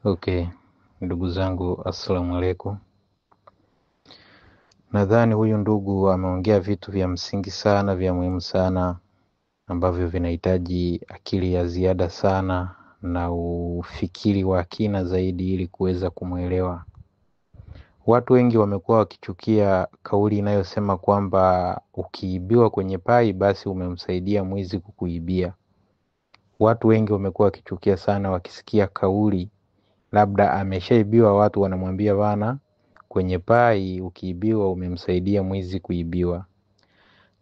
Okay, ndugu zangu, assalamu alaikum. Nadhani huyu ndugu ameongea vitu vya msingi sana, vya muhimu sana, ambavyo vinahitaji akili ya ziada sana na ufikiri wa kina zaidi ili kuweza kumuelewa. Watu wengi wamekuwa wakichukia kauli inayosema kwamba ukiibiwa kwenye pai basi umemsaidia mwizi kukuibia. Watu wengi wamekuwa wakichukia sana wakisikia kauli labda ameshaibiwa, watu wanamwambia bana, kwenye pai ukiibiwa umemsaidia mwizi kuibiwa.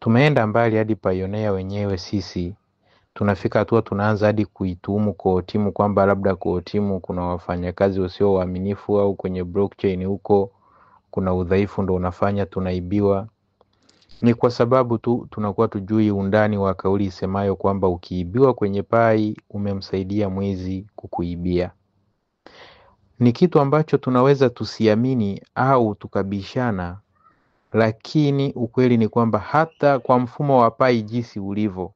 Tumeenda mbali hadi Pioneer wenyewe sisi tunafika hatua tunaanza hadi kuituhumu Kootimu kwamba labda Kootimu kuna wafanyakazi wasio waaminifu, au kwenye blockchain huko kuna udhaifu ndo unafanya tunaibiwa. Ni kwa sababu tu tunakuwa tujui undani wa kauli isemayo kwamba ukiibiwa kwenye pai umemsaidia mwizi kukuibia. Ni kitu ambacho tunaweza tusiamini au tukabishana, lakini ukweli ni kwamba hata kwa mfumo wa pai jinsi ulivyo,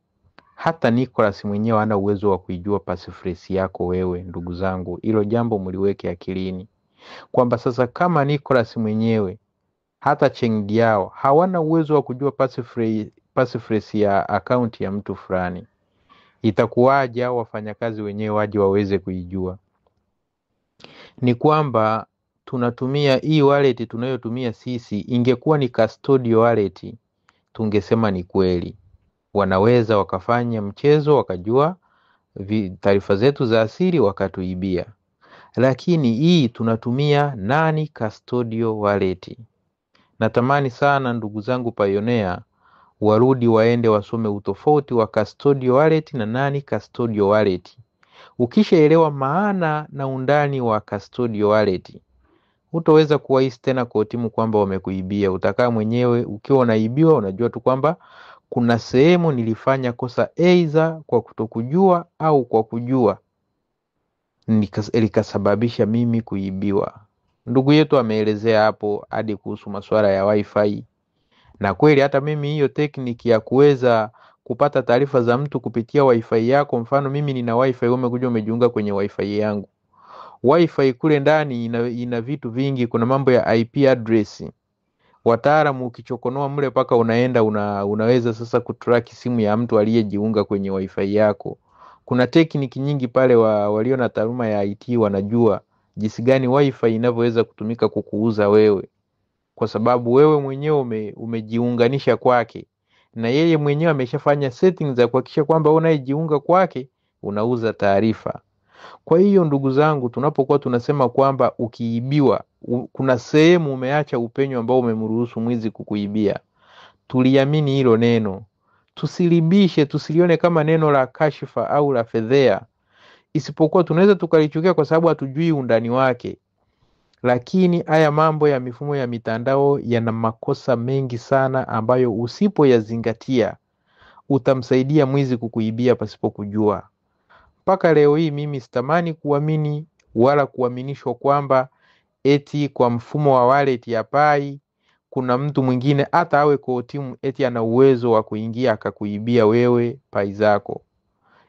hata Nicholas mwenyewe hana uwezo wa kuijua passphrase yako wewe. Ndugu zangu, hilo jambo mliweke akilini kwamba sasa kama Nicholas mwenyewe hata Cheng Diao hawana uwezo wa kujua passphrase ya account ya mtu fulani, itakuwaje hao wafanyakazi wenyewe waje waweze kuijua? Ni kwamba tunatumia hii wallet tunayotumia sisi, ingekuwa ni custodial wallet tungesema ni kweli wanaweza wakafanya mchezo wakajua taarifa zetu za asili wakatuibia, lakini hii tunatumia nani custodial wallet. Natamani sana ndugu zangu Pioneer warudi waende wasome utofauti wa custodial wallet na nani custodial wallet. Ukishaelewa maana na undani wa custodial wallet, hutaweza kuwahisi tena Kootimu kwamba wamekuibia. Utakaa mwenyewe ukiwa unaibiwa unajua tu kwamba kuna sehemu nilifanya kosa aidha kwa kutokujua au kwa kujua likasababisha mimi kuibiwa. Ndugu yetu ameelezea hapo hadi kuhusu masuala ya wifi, na kweli hata mimi hiyo tekniki ya kuweza kupata taarifa za mtu kupitia wifi yako, mfano mimi nina wifi, umekuja umejiunga kwenye wifi yangu, wifi kule ndani ina vitu vingi. Kuna mambo ya IP address, wataalamu ukichokonoa mle paka unaenda unaweza sasa kutrack simu ya mtu aliyejiunga kwenye wifi yako. Kuna tekniki nyingi pale walio na taaluma ya IT wanajua jinsi gani wifi inavyoweza kutumika kukuuza wewe, kwa sababu wewe mwenyewe umejiunganisha kwake na yeye mwenyewe ameshafanya settings za kuhakikisha kwamba unayejiunga kwake unauza taarifa. Kwa hiyo ndugu zangu, tunapokuwa tunasema kwamba ukiibiwa kuna sehemu umeacha upenyo ambao umemruhusu mwizi kukuibia, tuliamini hilo neno, tusilibishe, tusilione kama neno la kashifa au la fedhea, isipokuwa tunaweza tukalichukia kwa sababu hatujui undani wake. Lakini haya mambo ya mifumo ya mitandao yana makosa mengi sana ambayo usipoyazingatia utamsaidia mwizi kukuibia pasipo kujua. Mpaka leo hii mimi sitamani kuamini wala kuaminishwa kwamba eti kwa mfumo wa wallet ya pai kuna mtu mwingine hata awe Kootimu eti ana uwezo wa kuingia akakuibia wewe pai zako,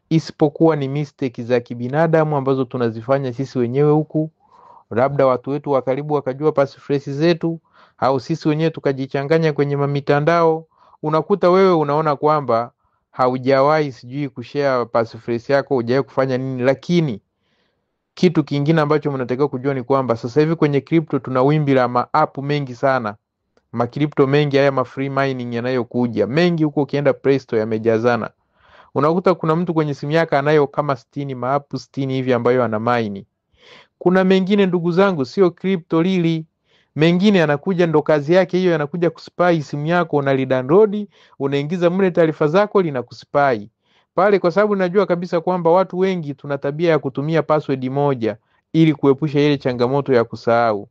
isipokuwa ni mistake za kibinadamu ambazo tunazifanya sisi wenyewe huku, labda watu wetu wa karibu wakajua passphrase zetu, au sisi wenyewe tukajichanganya kwenye mitandao. Unakuta wewe unaona kwamba haujawahi sijui kushare passphrase yako, hujawahi kufanya nini, lakini kitu kingine ambacho mnatakiwa kujua ni kwamba sasa hivi kwenye crypto tuna wimbi la ma-app mengi sana, ma-crypto mengi, haya ma-free mining yanayokuja mengi huko, ukienda Play Store yamejazana. Unakuta kuna mtu kwenye simu yake anayo kama 60 ma-app 60 hivi ambayo ana mine. Kuna mengine ndugu zangu sio crypto lili, mengine yanakuja ndo kazi yake hiyo, yanakuja kuspy simu yako, unalidownload, unaingiza mle taarifa zako, linakuspy pale, kwa sababu najua kabisa kwamba watu wengi tuna tabia ya kutumia password moja ili kuepusha ile changamoto ya kusahau.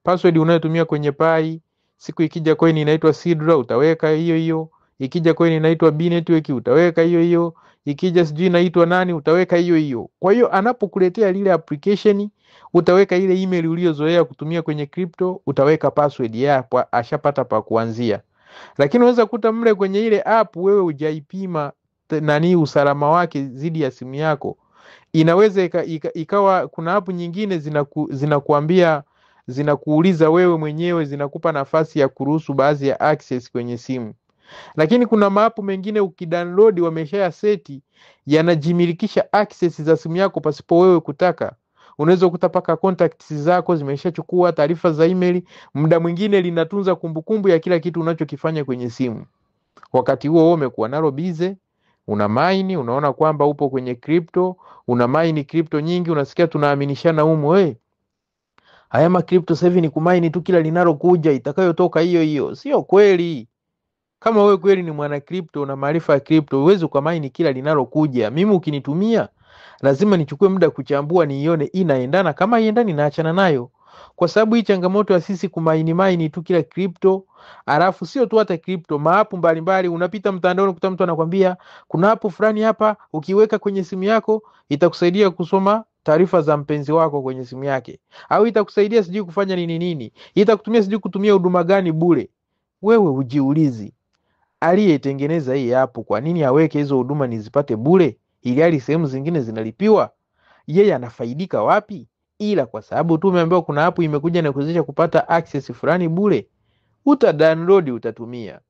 Password unayotumia kwenye pai, siku ikija coin inaitwa Sidra utaweka hiyo hiyo, ikija coin inaitwa B-Network utaweka hiyo hiyo, ikija sijui inaitwa nani utaweka hiyo hiyo. Kwa hiyo anapokuletea lile application utaweka ile email uliyozoea kutumia kwenye crypto, utaweka password yako, ashapata pa kuanzia. Lakini unaweza kuta mle kwenye ile app wewe hujaipima nani usalama wake zidi ya simu yako, Inaweza ikawa kuna app nyingine zinakuambia, zinakuuliza wewe mwenyewe, zinakupa nafasi ya kuruhusu baadhi ya access kwenye simu. Lakini kuna maapu mengine ukidownload wameshaya seti, yanajimilikisha access za simu yako pasipo wewe kutaka. Unaweza kutapaka contacts zako zimeshachukua, taarifa za email, muda mwingine linatunza kumbukumbu ya kila kitu unachokifanya kwenye simu. Wakati huo wewe umekuwa nalo bize, una mine, unaona kwamba upo kwenye crypto, una mine crypto nyingi, unasikia tunaaminishana humo, haya ma crypto sasa hivi ni kumine tu kila linalokuja itakayotoka hiyo hiyo. Sio kweli. Kama wewe kweli ni mwana crypto na maarifa ya crypto, uweze kumaini kila linalokuja. Mimi ukinitumia lazima nichukue muda kuchambua nione inaendana, kama haiendani naachana nayo. Kwa sababu hii changamoto ya sisi kumaini tu kila crypto, alafu sio tu hata crypto, maapu mbalimbali unapita mtandaoni kuta mtu anakuambia kuna app fulani hapa ukiweka kwenye simu yako itakusaidia kusoma taarifa za mpenzi wako kwenye simu yake, au itakusaidia sijui kufanya nini, itakutumia sijui kutumia huduma gani bure. Wewe ujiulizi, aliyetengeneza hii app kwa nini aweke hizo huduma nizipate bure ili hali sehemu zingine zinalipiwa? Yeye anafaidika wapi? Ila kwa sababu tu umeambiwa kuna app imekuja na kuwezesha kupata access fulani bure, download utatumia.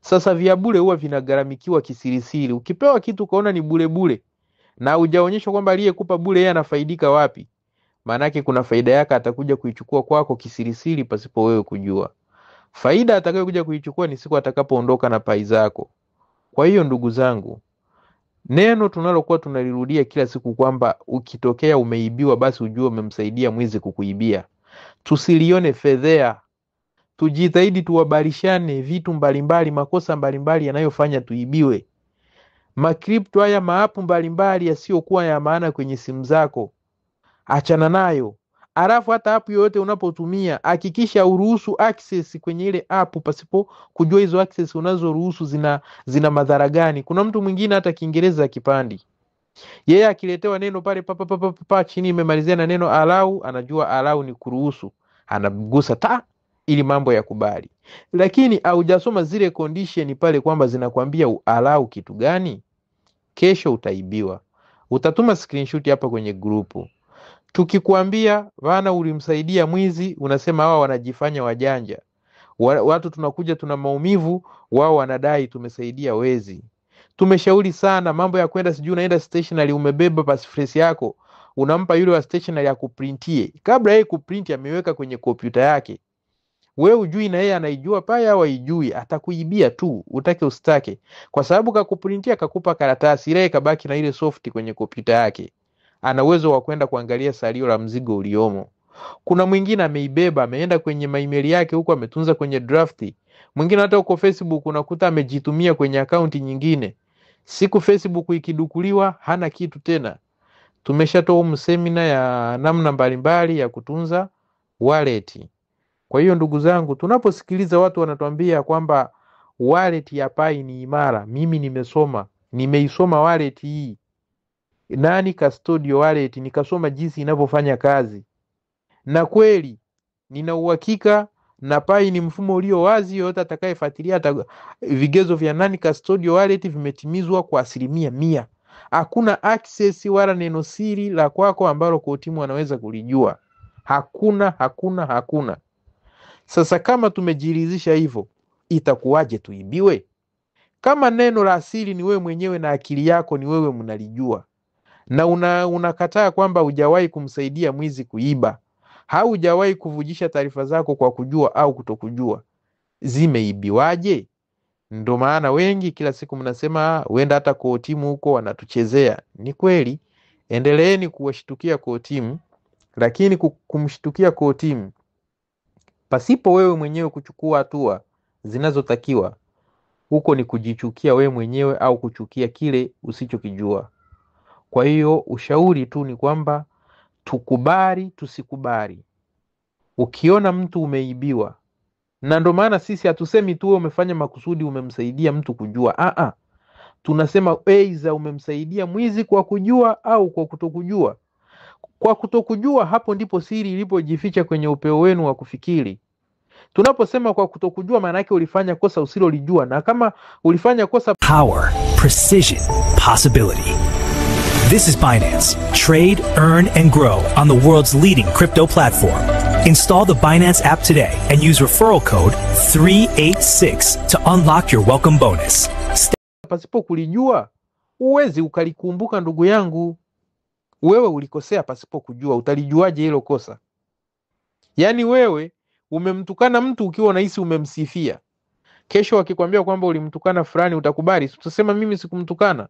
Sasa vya bure huwa vinagharamikiwa kisirisiri. Ukipewa kitu kaona ni bure na hujaonyeshwa kwamba aliyekupa bure yeye anafaidika wapi, maana yake kuna faida yake atakuja kuichukua kwako kisirisiri pasipo wewe kujua. Faida atakayokuja kuichukua ni siku atakapoondoka na pai zako. Kwa hiyo ndugu zangu, neno tunalokuwa tunalirudia kila siku kwamba ukitokea umeibiwa basi ujue umemsaidia mwizi kukuibia, tusilione fedhea. Tujitahidi tuwabarishane vitu mbalimbali, makosa mbalimbali yanayofanya tuibiwe. Makripto haya, maapu mbalimbali yasiyokuwa ya maana kwenye simu zako, achana nayo. Alafu hata app yoyote unapotumia hakikisha uruhusu access kwenye ile app pasipo kujua hizo access unazoruhusu zina madhara gani. Kuna mtu mwingine hata Kiingereza kipandi, yeye akiletewa neno pale papa chini imemalizia na neno allow, anajua allow ni kuruhusu, anagusa ili mambo yakubali. Lakini haujasoma zile condition pale kwamba zinakwambia allow kitu gani. Kesho utaibiwa. Utatuma screenshot hapa kwenye grupu. Tukikuambia wana ulimsaidia mwizi, unasema hawa wanajifanya wajanja. Watu tunakuja tuna maumivu, wao wanadai tumesaidia wezi. Tumeshauri sana mambo ya kwenda sijui unaenda stationery umebeba passphrase yako, unampa yule wa stationery ya kuprintie. Kabla yeye kuprint ameweka kwenye kompyuta yake. Wewe ujui na yeye anaijua pale au haijui, atakuibia tu utake ustake. Kwa sababu kakuprintia kakupa karatasi, ile kabaki na ile soft kwenye kompyuta yake. Ana uwezo wa kwenda kuangalia salio la mzigo uliomo. Kuna mwingine ameibeba, ameenda kwenye email yake huko ametunza kwenye drafti. Mwingine hata huko Facebook unakuta amejitumia kwenye akaunti nyingine. Siku Facebook ikidukuliwa hana kitu tena. Tumeshatoa semina ya namna mbalimbali ya kutunza wallet. Kwa hiyo ndugu zangu, tunaposikiliza watu wanatuambia kwamba wallet ya Pai ni imara, mimi nimeisoma wallet hii. Nani Custodio wallet, nikasoma jinsi inavyofanya kazi. Na kweli nina uhakika na Pai ni mfumo ulio wazi, yote atakayefuatilia vigezo vya Nani Custodio wallet vimetimizwa kwa 100%. Hakuna access wala neno siri la kwako ambalo kwa timu wanaweza kulijua. Hakuna. Sasa kama tumejiridhisha hivyo, itakuwaje tuibiwe? Kama neno la asili ni wewe mwenyewe na akili yako ni wewe mnalijua, na unakataa kwamba hujawahi kumsaidia mwizi kuiba, au hujawahi kuvujisha taarifa zako kwa kujua au kutokujua, zimeibiwaje? Ndio maana wengi kila siku mnasema wenda hata kwa timu huko wanatuchezea. Ni kweli, endeleeni kuwashtukia kwa timu, lakini kumshtukia kwa timu pasipo wewe mwenyewe kuchukua hatua zinazotakiwa, huko ni kujichukia wewe mwenyewe au kuchukia kile usichokijua. Kwa hiyo ushauri tu ni kwamba tukubali tusikubali. Ukiona mtu umeibiwa, na ndio maana sisi hatusemi tu umefanya makusudi umemsaidia mtu kujua. Tunasema aidha umemsaidia mwizi kwa kujua au kwa kutokujua. Kwa kutokujua, hapo ndipo siri ilipojificha kwenye upeo wenu wa kufikiri. Tunaposema kwa kutokujua, maana yake ulifanya kosa usilolijua, na kama ulifanya kosa power, precision, possibility. This is Binance. Trade, earn, and grow on the world's leading crypto platform. Install the Binance app today and use referral code 386 to unlock your welcome bonus. Pasipo kulijua, uwezi ukalikumbuka ndugu yangu. Wewe ulikosea pasipo kujua, utalijuaje hilo kosa? Yani wewe umemtukana mtu ukiwa unahisi umemsifia. Kesho akikwambia kwamba ulimtukana fulani utakubali? Utasema mimi sikumtukana,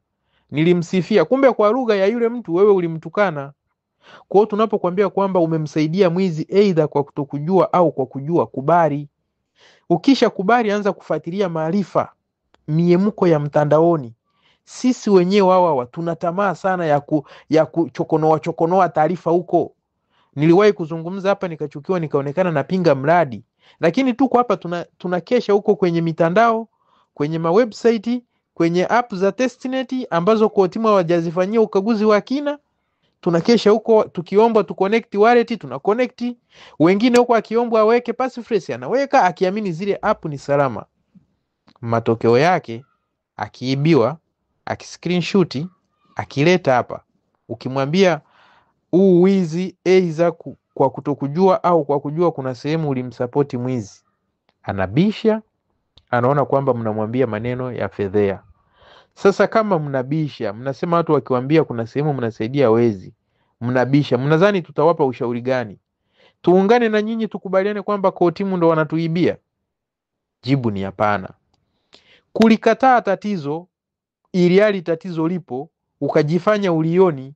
nilimsifia. Kumbe kwa lugha ya yule mtu wewe ulimtukana. Kwa hiyo tunapokuambia kwamba umemsaidia mwizi aidha kwa kutokujua au kwa kujua, kubali. Ukisha kubali, anza kufuatilia maarifa, miemuko ya mtandaoni. Sisi wenyewe hawa tuna tamaa sana ya kuchokonoa taarifa huko. Niliwahi kuzungumza hapa nikachukiwa, nikaonekana napinga mradi. Lakini tuko hapa tunakesha huko kwenye mitandao, kwenye mawebsite, kwenye app za testnet ambazo kwa timu hawajazifanyia ukaguzi wa kina. Tunakesha huko tukiomba tu connect wallet, tuna connect. Wengine huko akiomba aweke passphrase anaweka, akiamini zile app ni salama. Matokeo yake akiibiwa, akiscreenshot, akileta hapa, ukimwambia huu wizi aidha kwa kutokujua au kwa kujua kuna sehemu ulimsupport mwizi, anabisha, anaona kwamba mnamwambia maneno ya fedhea. Sasa kama mnabisha, mnasema watu wakiwaambia kuna sehemu mnasaidia wezi, mnabisha, mnadhani tutawapa ushauri gani? Tuungane na nyinyi tukubaliane kwamba kwa timu ndo wanatuibia? Jibu ni hapana. Kulikataa tatizo ili hali tatizo lipo, ukajifanya ulioni,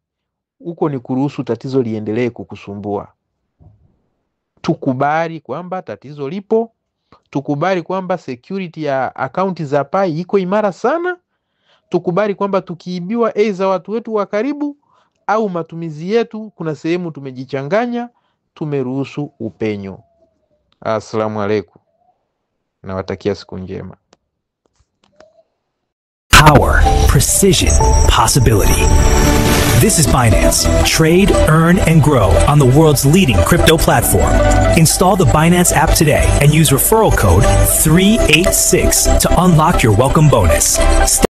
huko ni kuruhusu tatizo liendelee kukusumbua. Tukubali kwamba tatizo lipo, tukubali kwamba security ya akaunti za Pai iko imara sana, tukubali kwamba tukiibiwa aidha watu wetu wa karibu au matumizi yetu kuna sehemu tumejichanganya, tumeruhusu upenyo. Asalamu alaykum. Nawatakia siku njema. Power, precision, possibility. This is Binance. Trade, earn, and grow on the world's leading crypto platform. Install the Binance app today and use referral code 386 to unlock your welcome bonus.